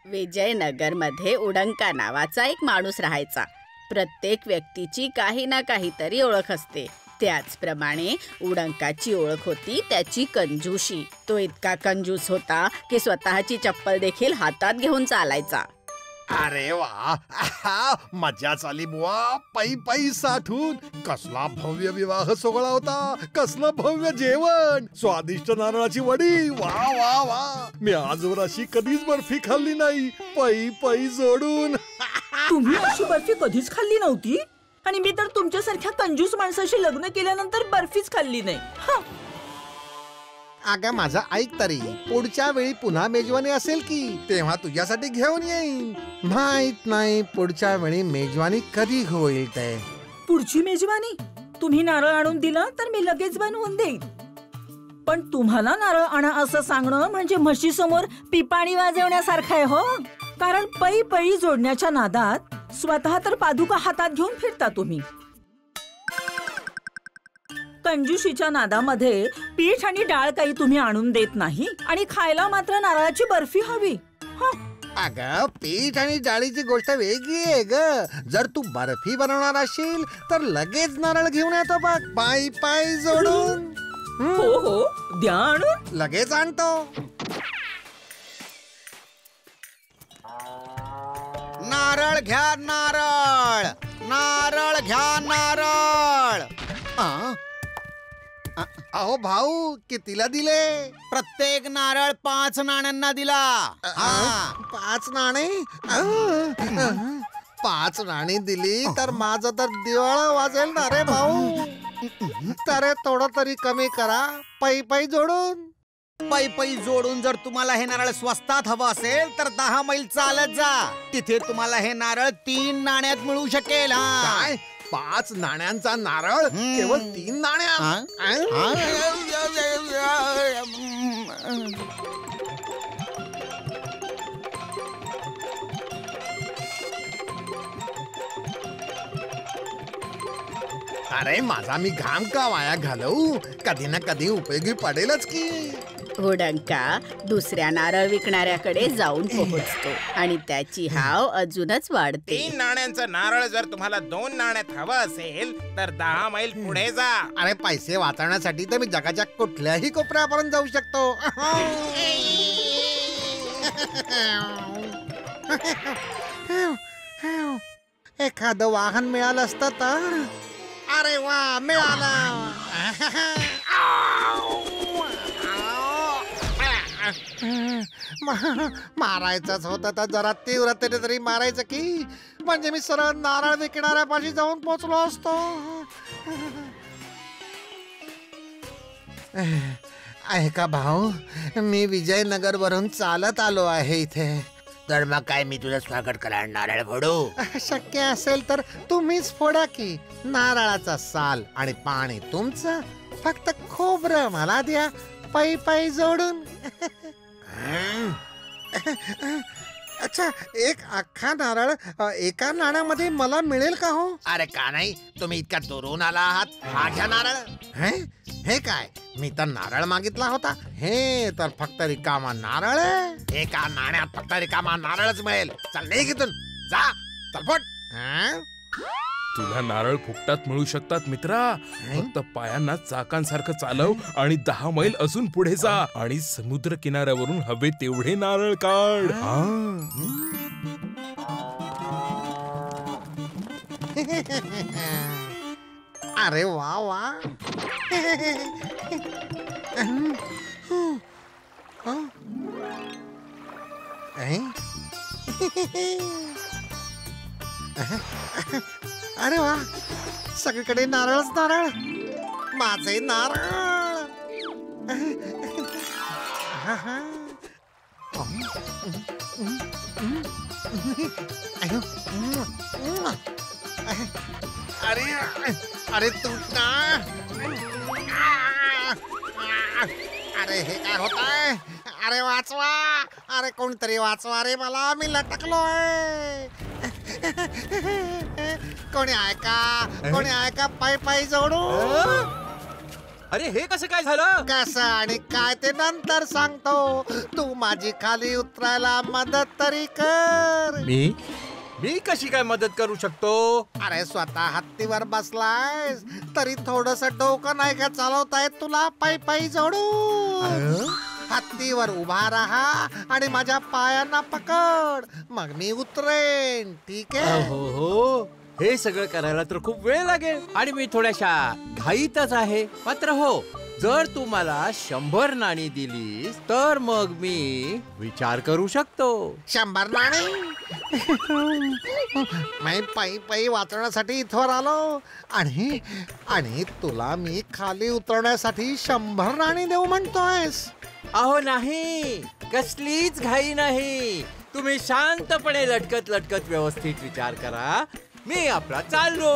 विजयनगरमध्ये उडंका नावाचा एक माणूस राहायचा. प्रत्येक व्यक्तीची काही ना काहीतरी ओळख असते. त्याचप्रमाणे उडंकाची ओळख होती त्याची कंजूशी. तो इतका कंजूस होता की स्वतःची चप्पल देखील हातात घेऊन चालायचा. अरे वा, मजाच आली बुवा. पै पै साठून कसला भव्य विवाह सोहळा होता. कसलं भव्य जेवण, स्वादिष्ट नारळाची वडी. वा वा वा, मी आजवर अशी कधीच बर्फी खाल्ली नाही. पै पै जोडून. तुम्ही अशी बर्फी कधीच खाल्ली नव्हती? आणि मी तर तुमच्यासारख्या कंजूस माणसाशी लग्न केल्यानंतर बर्फीच खाल्ली नाही. अगं माझं ऐक तरी, पुढच्या वेळी पुन्हा मेजवानी असेल की तेव्हा तुझ्यासाठी घेऊन येईन. माहित नाही पुढच्या वेळी मेजवानी कधी होईल ते. पुढची मेजवानी तुम्ही नारळ आणून दिला तर मी लगेच बनवून देईन. पण तुम्हाला नारळ आणा असं सांगणं म्हणजे म्हशी समोर पिपाणी वाजवण्यासारखं आहे हो. कारण पै पै जोडण्याच्या नादात स्वतः तर पादुका हातात घेऊन फिरता तुम्ही. कंजूशीच्या नादामध्ये पीठ आणि डाळ काही तुम्ही आणून देत नाही आणि खायला मात्र नारळाची बर्फी हवी. अगं पीठ आणि डाळीची गोष्ट वेगळी आहे ग. जर तू बर्फी बनवणार असशील तर लगेच नारळ घेऊन येतो बघ, पाय पाय जोडून. हो हो, द्या आणून. लगेच आणतो. नारळ घ्या नारळ, नारळ घ्या नारळ. अहो भाऊ, कितीला दिले? प्रत्येक नारळ 5 नाण्यांना दिला. 5 नाणे? 5 नाणी दिली तर माझं तर दिवाळा वाजेल ना रे भाऊ. तर थोडं तरी कमी करा, पै पै जोडून. पै पै जोडून जर तुम्हाला हे नारळ स्वस्तात हवं असेल तर 10 मैल चालत जा. तिथे तुम्हाला हे नारळ 3 नाण्यात मिळू शकेल. काय 5 नाण्यांचा नारळ केवळ 3 नाण्या? अरे माझा मी घाम का वाया घालवू? कधी ना कधी उपयोगी पडेलच की. उडंका दुसऱ्या नारळ विकणाऱ्याकडे जाऊन पोहोचतो आणि त्याची हाव अजूनच वाढते. 3 नाण्यांचं नारळ जर तुम्हाला 2 नाण्यात हवं असेल तर 10 मैल पुढे जा. अरे पैसे वाचवण्यासाठी तर मी जगाच्या कुठल्याही कोपऱ्यापर्यंत जाऊ शकतो. एखादं वाहन मिळालं असतं तर. अरे वा, मिळालं. मारायचंच होतं तर जरा तीव्रतेने तरी मारायचं की, म्हणजे मी सरळ नारळ विकणाऱ्यापाशी जाऊन पोचलो असतो. ऐका भाऊ, मी विजयनगर वरून चालत आलो आहे इथे. तर मग काय मी तुझं स्वागत करायला नारळ फोडू? शक्य असेल तर तुम्हीच फोडा की. नारळाचा साल आणि पाणी तुमचं, फक्त खोबरं मला द्या पै पै जोडून. अच्छा, एक अख्खा नारळ एका नाण्यामध्ये मला मिळेल का हो? अरे का नाही, तुम्ही इतका दुरून आला आहात. हा घ्या नारळ. हे काय, मी तर नारळ मागितला होता. हे तर फक्त रिकामा नारळ आहे. एका नाण्यात फक्त रिकामा नारळच मिळेल. चल निघ इथून, जा चल फट. तुला नारळ फुकटात मिळू शकतात मित्रा. फक्त पायांना चाकांसारखं चालव आणि 10 मैल अजून पुढे जा आणि समुद्र किनाऱ्यावरून हवे तेवढे नारळ काढ. अरे वा वा. अरे वा, सगळीकडे नारळच नारळ. माझे नारळ. अरे अरे तू ना. अरे हे काय होत आहे? अरे वाचवा, अरे कोणतरी वाचवा रे मला, मी लटकलोय. कोणी ऐका, कोणी ऐका, पाय पाय जोडू. अरे हे कसं काय झालं? कसं आणि काय ते नंतर सांगतो. तू माझी खाली उतरायला मदत तरी कर. मी कशी काय मदत करू शकतो? अरे स्वतः हत्तीवर बसलायस तरी थोडस डोकं नाही का चालवता येत तुला? पायी जोडू. हत्तीवर उभा राहा आणि माझ्या पायांना पकड, मग मी उतरेन. ठीक आहे? हो, हे सगळं करायला तर खूप वेळ लागेल आणि मी थोड्याशा घाईतच आहे. मात्र हो, जर तू मला 100 नाणी दिलीस तर मग मी विचार करू शकतो. 100 नाणी? मी पायी वाचवण्यासाठी इथवर आलो आणि तुला मी खाली उतरण्यासाठी 100 नाणी देऊ म्हणतोयस? अहो नाही, कसलीच घाई नाही. तुम्ही शांतपणे लटकत व्यवस्थित विचार करा. मी आपला चाललो.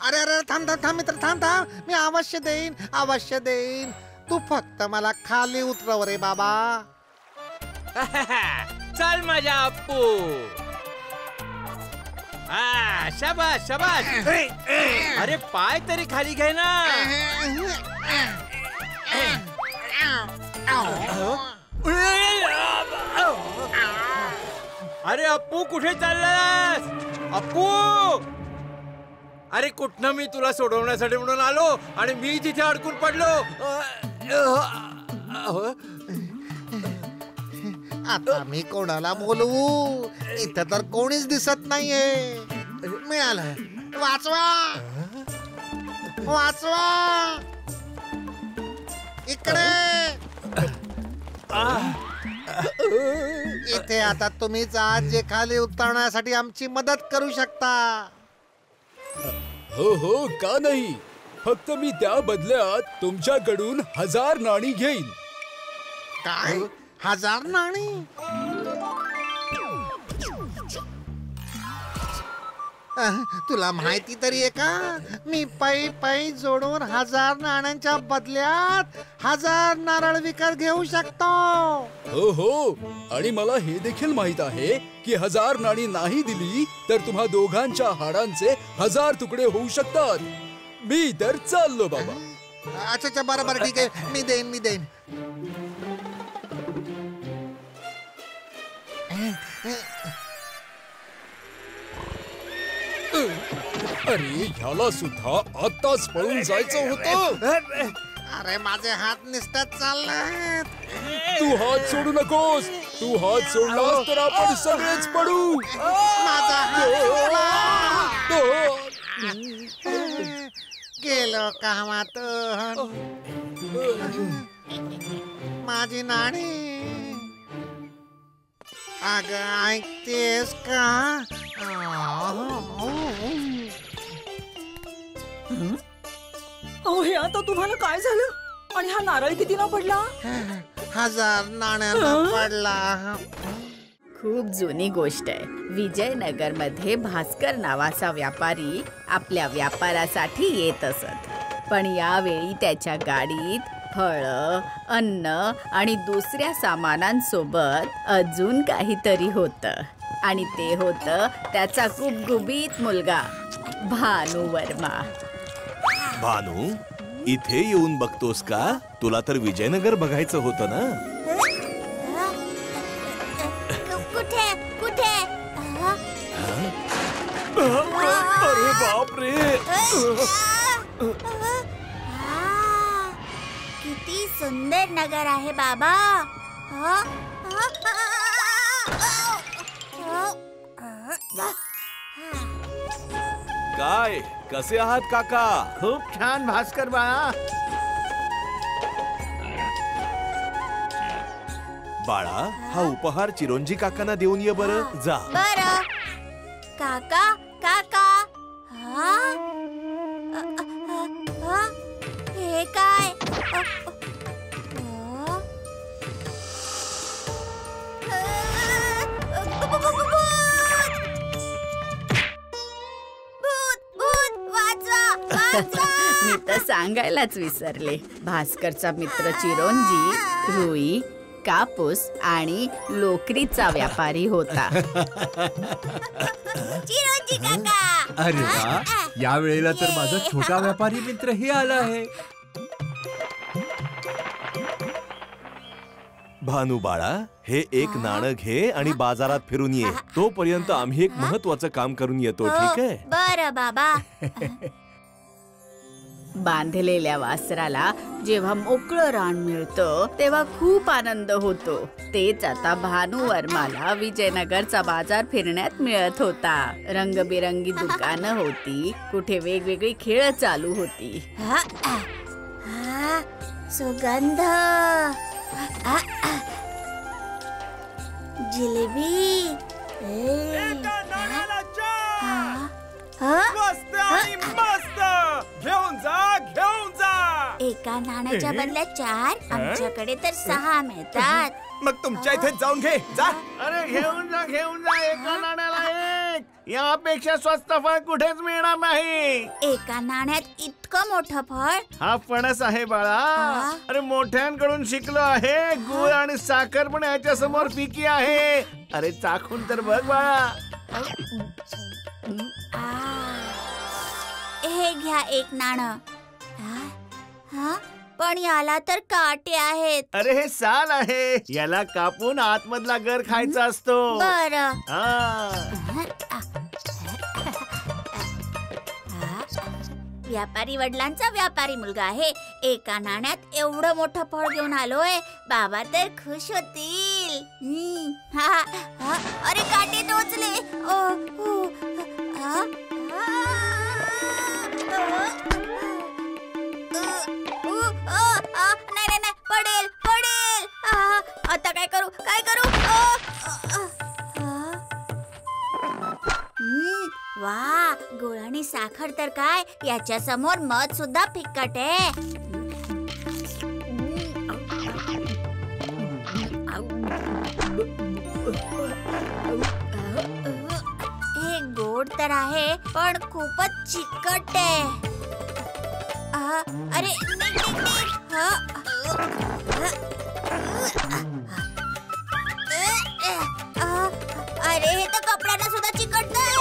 अरे थांब मित्र, थांब. मी अवश्य देईन. तू फक्त मला खाली उतरव रे बाबा. चल माझ्या अप्पू. शाबास. अरे पाय तरी खाली घे ना. अरे अप्पू, कुठे चाललास? अप्पू, अरे कुठनं मी तुला सोडवण्यासाठी म्हणून आलो आणि मी तिथे अडकून पडलो. आता मी कोणाला बोलू? इथं तर कोणीच दिसत नाहीये. मिळालं. वाचवा. इकडे. इथे आता तुम्हीच आज जे खाली उतरण्यासाठी आमची मदत करू शकता. हो, का नाही. फक्त मी त्या बदल्यात तुमच्याकडून 1000 नाणी घेईन. काय? 1000 नाणी? तुला माहिती तरी आहे का? मी पायी जोडून 1000 नाण्यांच्या बदल्यात 1000 नारळ विकत घेऊ शकतो. हो, आणि मला हे देखील माहित आहे की 1000 नाणी नाही दिली तर तुम्हा दोघांच्या हाडांचे 1000 तुकडे होऊ शकतात. मी तर चाललो बाबा. अच्छा, बरोबर, ठीक आहे. मी देईन. अरे ह्याला सुद्धा आताच पळून जायचं होतं. अरे माझे हात निसटत चाललेत. तू हात सोडू नकोस. तू हात सोडलास तर आपण सगळेच पडू. माझा हात गेलो कामातून. माझी नाणी. अगं ऐकतेस का? अहो हे आता तुम्हाला काय झालं? आणि हा नारळ कितीला पडला? 1000 नाण्यांना पडला. खूप जुनी गोष्ट आहे. विजयनगरमध्ये भास्कर नावाचा व्यापारी आपल्या व्यापारासाठी येत असत. पण यावेळी त्याच्या गाडीत फळं, अन्न आणि दुसऱ्या सामानांसोबत अजून काहीतरी होतं. आणि ते होतं त्याचा गुबगुबीत मुलगा भानू वर्मा. भानू, इथे येऊन बघतोस का? तुला तर विजयनगर बघायचं होतं ना. कुठे? अरे बापरे. किती सुंदर नगर आहे बाबा. काय, कसे आहात काका? खूप छान भास्कर बाळा. बाळा, हा उपहार चिरोंजी काकांना देऊन ये बरं. जा. बरं. काका. हे काय? मी तर सांगायलाच विसरले. भास्करचा मित्र चिरोंजी रुई, कापूस आणि लोकरीचा व्यापारी होता. चिरोंजी काका. अरे वा, या वेळेला तर माझा छोटा व्यापारी मित्रही आला आहे. भानू बाळा, हे एक नाणं घे आणि बाजारात फिरून ये. तोपर्यंत आम्ही एक महत्वाचं काम करून येतो, ठीक आहे? बरं बाबा. बांधलेल्या वासराला जेव्हा मोकळं रान मिळतं तेव्हा खूप आनंद होतो. तेच आता भानुवर्माला विजयनगरचा बाजार फिरण्यात मिळत होता. रंगबिरंगी दुकानं होती, कुठे वेगवेगळी खेळ चालू होती. सुगंध, जिलेबी, मस्त घेऊन जा, घेऊन जा. एका नाण्याच्या बदल्यात 4, आमच्याकडे तर 6 मिळतात. मग तुमच्या इथे जाऊन घे जा. अरे घेऊन जा, घेऊन जा. एका नाण्याला 1. यापेक्षा स्वस्त फळ कुठेच मिळणार नाही. एका नाण्यात इतकं मोठं फळ. हा फणस आहे बाळा. अरे मोठ्यांकडून शिकलो आहे. गुळ आणि साखर पण याच्या समोर फिकी आहे. अरे चाखून तर बघ बाळा. हे घ्या एक नाणं. पण याला तर काटे आहेत. अरे हे साल आहे. याला कापून आतमधला गर खायचा असतो. बरं. व्यापारी वडिलांचा व्यापारी मुलगा आहे. एका नाण्यात एवढं मोठं फळ घेऊन आलोय. बाबा तर खुश होतील. अरे काटे टोचले. नाही, पडेल पडेल. आता काय करू, काय करू. वा, गुळ आणि साखर तर काय, याच्या समोर मध सुद्धा फिक्कट आहे. हे गोड तर आहे पण खूपच चिकट आहे. अरे अरे हे तर कपड्यांना सुद्धा चिकटतंय.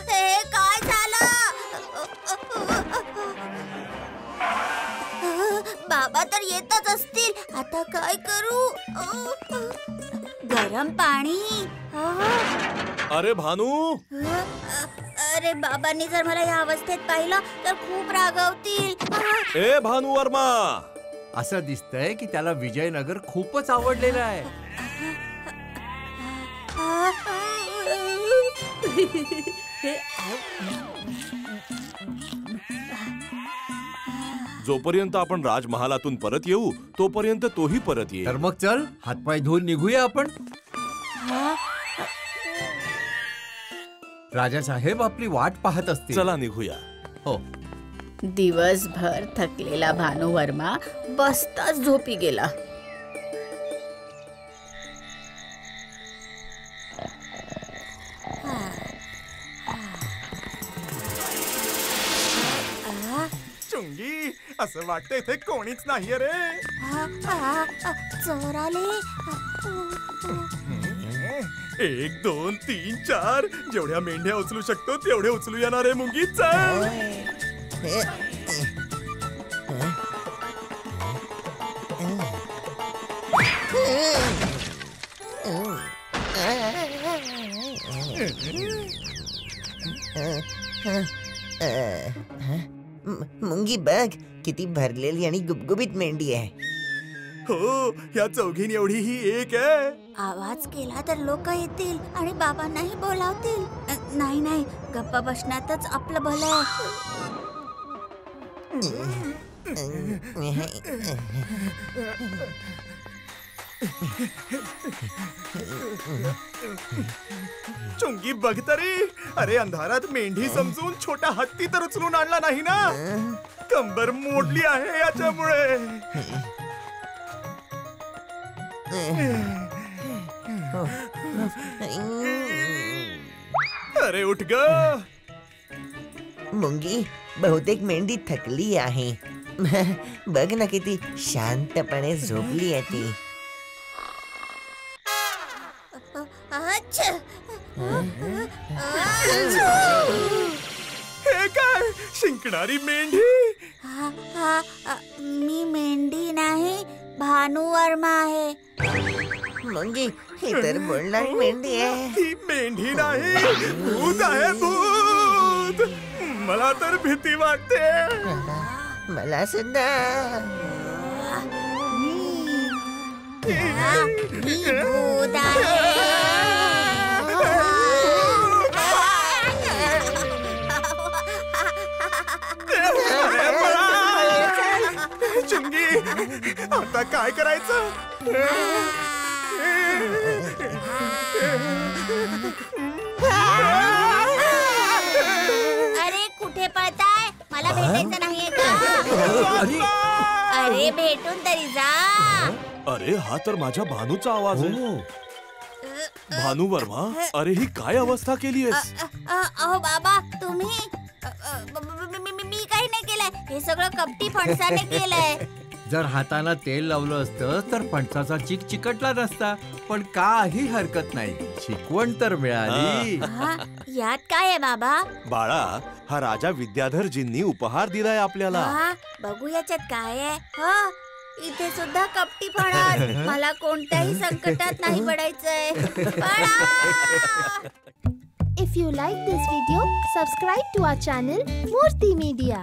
हे काय झालं. बाबा तर येतच असतील. आता काय करू. गरम पाणी. अरे भानू. अरे बाबांनी जर मला या अवस्थेत पाहिलं तर खूप रागवतील. ए भानुवर्मा, असं दिसतंय की त्याला विजयनगर खूपच आवडलेलं आहे. जोपर्यंत आपण राजमहालातून परत येऊ तोपर्यंत तोही परत येईल. तर मग चल, हातपाय धुवून निघूया आपण. राजासाहेब आपली वाट पाहत असतील. चला निघूया. हो. दिवसभर थकलेला भानुवर्मा बसताच झोपी गेला. चुंगी, असं वाटतं इथे कोणीच नाहीये रे. चोर आले. 1 2 3 4 जेवढ्या मेंढ्या उचलू शकतो तेवढे उचलू येणार आहे. मुंगी चल. मुंगी बघ, किती भरलेली आणि गुबगुबीत मेंढी आहे. हो, या चौघींनी एवढी ही एक आहे. आवाज केला तर लोक येतील आणि बाबांनाही बोलावतील. नाही, गप्पा बसण्यातच आपलं भलं आहे. चुंगी बघ तरी. अरे अंधारात मेंढी समजून छोटा हत्ती तर उचलून आणला नाही ना. कंबर मोडली आहे याच्यामुळे. अरे उठ ग. मुंगी, बहुतेक मेंढी थकली आहे. बघ ना किती शांतपणे झोपली आहे ती. हे काय शिंकणारी मेंढी? मी मेंढी नाही, भानू वर्मा आहे. म्हणजे ही तर बोलणारी मेंढी आहे. ही मेंढी नाही, भूत आहे, भूत. मला तर भीती वाटते. मला सुद्धा. मी भूत आहे. चुंगी, आता काय करायचं? अरे कुठे पळताय? मला भेटायचं नाहीये का? अरे भेटून तरी जा. अरे हा तर माझ्या भानूचा आवाज आहे. भानू वर्मा, अरे ही काय अवस्था केलीयस? अहो बाबा, तुम्ही मी काही नाही केलंय. हे सगळं कपटी फणसाने केलंय. जर हाताला तेल लावलं असतं तर फणसाचा चिक चिकटला नसता. पण काही हरकत नाही, शिकवण तर मिळाली. यात काय आहे बाबा? बाळा, हा राजा विद्याधरजींनी उपहार दिलाय आपल्याला. बघू याच्यात काय आहे. हो, इथे सुद्धा कपटी फणस. मला कोणत्याही संकटात नाही पडायचंय. If you like this video, subscribe to our channel Murthy Media.